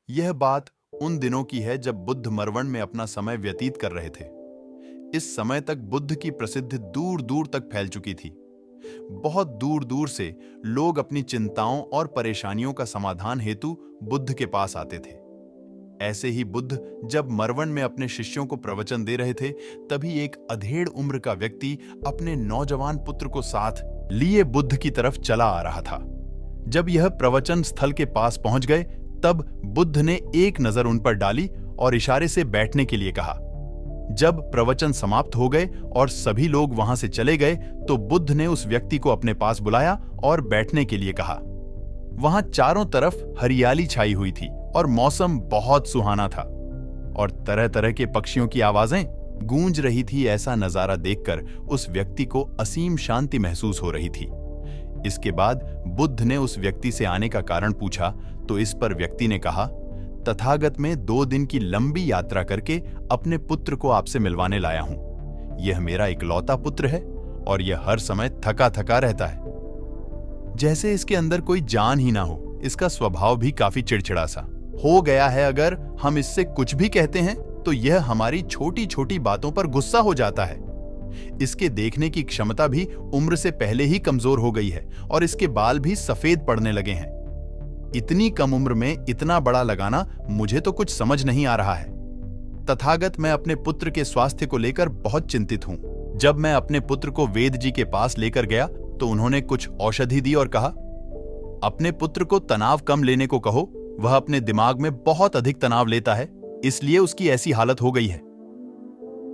यह बात उन दिनों की है जब बुद्ध मरवन में अपना समय व्यतीत कर रहे थे। इस समय तक बुद्ध की प्रसिद्धि दूर दूर तक फैल चुकी थी। बहुत दूर दूर से लोग अपनी चिंताओं और परेशानियों का समाधान हेतु बुद्ध के पास आते थे। ऐसे ही बुद्ध जब मरवन में अपने शिष्यों को प्रवचन दे रहे थे, तभी एक अधेड़ उम्र का व्यक्ति अपने नौजवान पुत्र को साथ लिए बुद्ध की तरफ चला आ रहा था। जब यह प्रवचन स्थल के पास पहुंच गए, तब बुद्ध ने एक नजर उन पर डाली और इशारे से बैठने के लिए कहा। जब प्रवचन समाप्त हो गए और सभी लोग वहां से चले गए, तो बुद्ध ने उस व्यक्ति को अपने पास बुलाया और बैठने के लिए कहा। वहां चारों तरफ हरियाली छाई हुई थी और मौसम बहुत सुहाना था और तरह तरह के पक्षियों की आवाजें गूंज रही थी। ऐसा नजारा देखकर उस व्यक्ति को असीम शांति महसूस हो रही थी। इसके बाद बुद्ध ने उस व्यक्ति से आने का कारण पूछा, तो इस पर व्यक्ति ने कहा, तथागत में 2 दिन की लंबी यात्रा करके अपने पुत्र को आपसे मिलवाने लाया हूं। यह मेरा इकलौता पुत्र है और यह हर समय थका थका रहता है, जैसे इसके अंदर कोई जान ही ना हो। इसका स्वभाव भी काफी चिड़चिड़ा सा हो गया है। अगर हम इससे कुछ भी कहते हैं तो यह हमारी छोटी छोटी बातों पर गुस्सा हो जाता है। इसके देखने की क्षमता भी उम्र से पहले ही कमजोर हो गई है और इसके बाल भी सफेद पड़ने लगे हैं। इतनी कम उम्र में इतना बड़ा लगाना मुझे तो कुछ समझ नहीं आ रहा है। तथागत, मैं अपने पुत्र के स्वास्थ्य को लेकर बहुत चिंतित हूं। जब मैं अपने पुत्र को वेद जी के पास लेकर गया तो उन्होंने कुछ औषधि दी और कहा, अपने पुत्र को तनाव कम लेने को कहो। वह अपने दिमाग में बहुत अधिक तनाव लेता है, इसलिए उसकी ऐसी हालत हो गई है।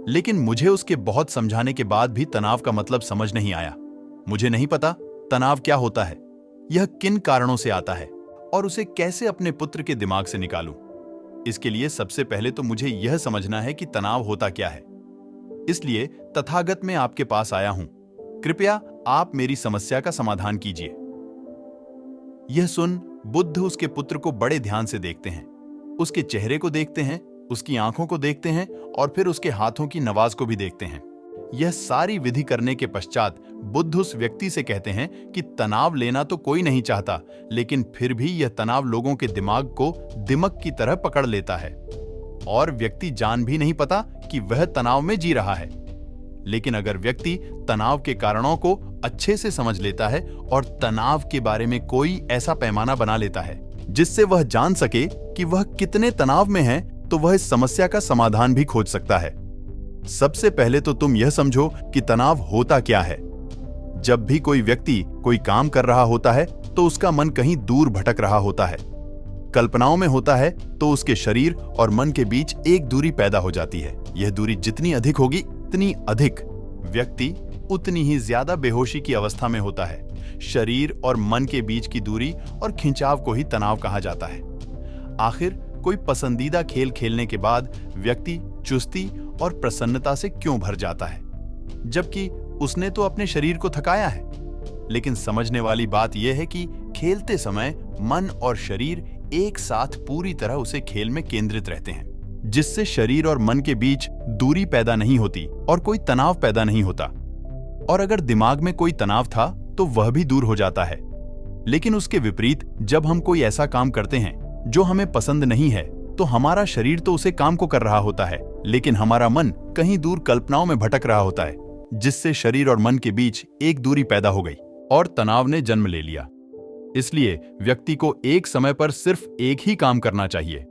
लेकिन मुझे उसके बहुत समझाने के बाद भी तनाव का मतलब समझ नहीं आया। मुझे नहीं पता तनाव क्या होता है, यह किन कारणों से आता है और उसे कैसे अपने पुत्र के दिमाग से निकालूं। इसके लिए सबसे पहले तो मुझे यह समझना है कि तनाव होता क्या है। इसलिए तथागत मैं आपके पास आया हूं। कृपया आप मेरी समस्या का समाधान कीजिए। यह सुन बुद्ध उसके पुत्र को बड़े ध्यान से देखते हैं। उसके चेहरे को देखते हैं, उसकी आंखों को देखते हैं और फिर उसके हाथों की नवाज को भी देखते हैं। यह सारी विधि करने के पश्चात बुद्ध उस व्यक्ति से कहते हैं कि तनाव लेना तो कोई नहीं चाहता, लेकिन फिर भी यह तनाव लोगों के दिमाग को दिमक की तरह पकड़ लेता है और व्यक्ति जान भी नहीं पाता कि वह तनाव में जी रहा है। लेकिन अगर व्यक्ति तनाव के कारणों को अच्छे से समझ लेता है और तनाव के बारे में कोई ऐसा पैमाना बना लेता है जिससे वह जान सके कि वह कितने तनाव में है, तो वह इस समस्या का समाधान भी खोज सकता है। सबसे पहले तो तुम यह समझो कि तनाव होता क्या है। जब भी कोई व्यक्ति कोई काम कर रहा होता है तो उसका मन कहीं दूर भटक रहा होता है। कल्पनाओं में होता है तो उसके शरीर और मन के बीच एक दूरी पैदा हो जाती है। यह दूरी जितनी अधिक होगी, इतनी अधिक व्यक्ति उतनी ही ज्यादा बेहोशी की अवस्था में होता है। शरीर और मन के बीच की दूरी और खिंचाव को ही तनाव कहा जाता है। आखिर कोई पसंदीदा खेल खेलने के बाद व्यक्ति चुस्ती और प्रसन्नता से क्यों भर जाता है, जबकि उसने तो अपने शरीर को थकाया है। लेकिन समझने वाली बात यह है कि खेलते समय मन और शरीर एक साथ पूरी तरह उसे खेल में केंद्रित रहते हैं, जिससे शरीर और मन के बीच दूरी पैदा नहीं होती और कोई तनाव पैदा नहीं होता। और अगर दिमाग में कोई तनाव था तो वह भी दूर हो जाता है। लेकिन उसके विपरीत जब हम कोई ऐसा काम करते हैं जो हमें पसंद नहीं है, तो हमारा शरीर तो उसे काम को कर रहा होता है, लेकिन हमारा मन कहीं दूर कल्पनाओं में भटक रहा होता है, जिससे शरीर और मन के बीच एक दूरी पैदा हो गई और तनाव ने जन्म ले लिया। इसलिए व्यक्ति को एक समय पर सिर्फ एक ही काम करना चाहिए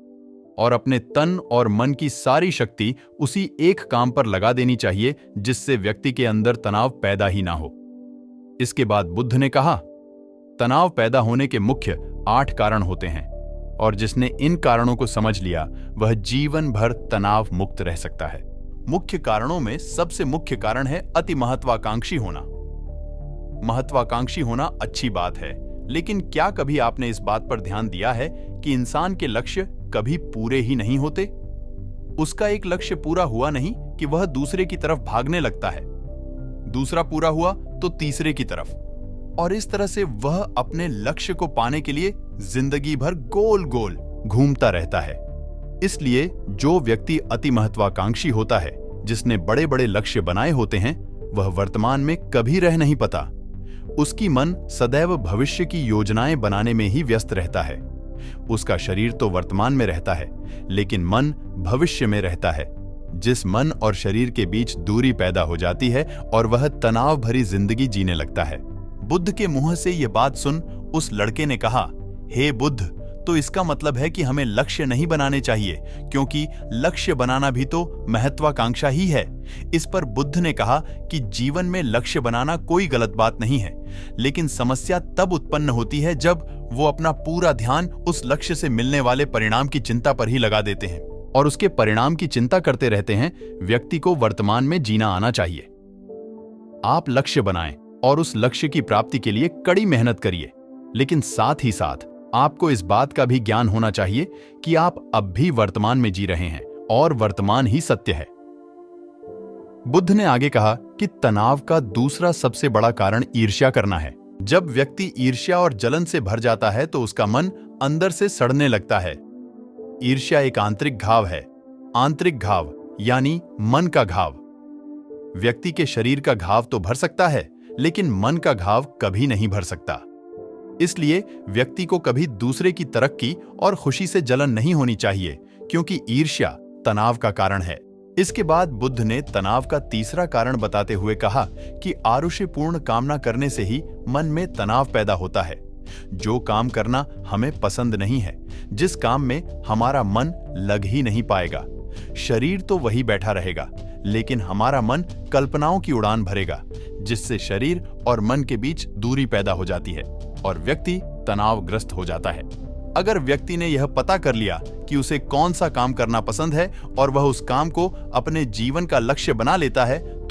और अपने तन और मन की सारी शक्ति उसी एक काम पर लगा देनी चाहिए, जिससे व्यक्ति के अंदर तनाव पैदा ही ना हो। इसके बाद बुद्ध ने कहा, तनाव पैदा होने के मुख्य 8 कारण होते हैं और जिसने इन कारणों को समझ लिया वह जीवन भर तनाव मुक्त रह सकता है। मुख्य कारणों में सबसे मुख्य कारण है अति महत्वाकांक्षी होना। महत्वाकांक्षी होना अच्छी बात है, लेकिन क्या कभी आपने इस बात पर ध्यान दिया है कि इंसान के लक्ष्य कभी पूरे ही नहीं होते? उसका एक लक्ष्य पूरा हुआ नहीं कि वह दूसरे की तरफ भागने लगता है, दूसरा पूरा हुआ तो तीसरे की तरफ, और इस तरह से वह अपने लक्ष्य को पाने के लिए जिंदगी भर गोल गोल घूमता रहता है। इसलिए जो व्यक्ति अति महत्वाकांक्षी होता है, जिसने बड़े बड़े लक्ष्य बनाए होते हैं, वह वर्तमान में कभी रह नहीं पाता। उसकी मन सदैव भविष्य की योजनाएं बनाने में ही व्यस्त रहता है। उसका शरीर तो वर्तमान में रहता है, लेकिन मन भविष्य में रहता है। जिस मन और शरीर के बीच दूरी पैदा हो जाती है और वह तनाव भरी जिंदगी जीने लगता है। बुद्ध के मुंह से यह बात सुन उस लड़के ने कहा, हे बुद्ध, तो इसका मतलब है कि हमें लक्ष्य नहीं बनाने चाहिए, क्योंकि लक्ष्य बनाना भी तो महत्वाकांक्षा ही है। इस पर बुद्ध ने कहा कि जीवन में लक्ष्य बनाना कोई गलत बात नहीं है, लेकिन समस्या तब उत्पन्न होती है जब वो अपना पूरा ध्यान उस लक्ष्य से मिलने वाले परिणाम की चिंता पर ही लगा देते हैं और उसके परिणाम की चिंता करते रहते हैं। व्यक्ति को वर्तमान में जीना आना चाहिए। आप लक्ष्य बनाएं और उस लक्ष्य की प्राप्ति के लिए कड़ी मेहनत करिए, लेकिन साथ ही साथ आपको इस बात का भी ज्ञान होना चाहिए कि आप अब भी वर्तमान में जी रहे हैं और वर्तमान ही सत्य है। बुद्ध ने आगे कहा कि तनाव का दूसरा सबसे बड़ा कारण ईर्ष्या करना है। जब व्यक्ति ईर्ष्या और जलन से भर जाता है तो उसका मन अंदर से सड़ने लगता है। ईर्ष्या एक आंतरिक घाव है। आंतरिक घाव यानी मन का घाव। व्यक्ति के शरीर का घाव तो भर सकता है, लेकिन मन का घाव कभी नहीं भर सकता। इसलिए व्यक्ति को कभी दूसरे की तरक्की और खुशी से जलन नहीं होनी चाहिए, क्योंकि ईर्ष्या तनाव का कारण है। इसके बाद बुद्ध ने तनाव का तीसरा कारण बताते हुए कहा कि आरुषिपूर्ण कामना करने से ही मन में तनाव पैदा होता है। जो काम करना हमें पसंद नहीं है, जिस काम में हमारा मन लग ही नहीं पाएगा, शरीर तो वही बैठा रहेगा, लेकिन हमारा मन कल्पनाओं की उड़ान भरेगा, जिससे शरीर और मन के बीच दूरी पैदा हो जाती है और व्यक्ति तनावग्रस्त हो जाता है। अगर व्यक्ति ने यह पता कर लिया कि उसे कौन सा काम करना पसंद है और वह उस काम को अपने जीवन का लक्ष्य बना लेता है,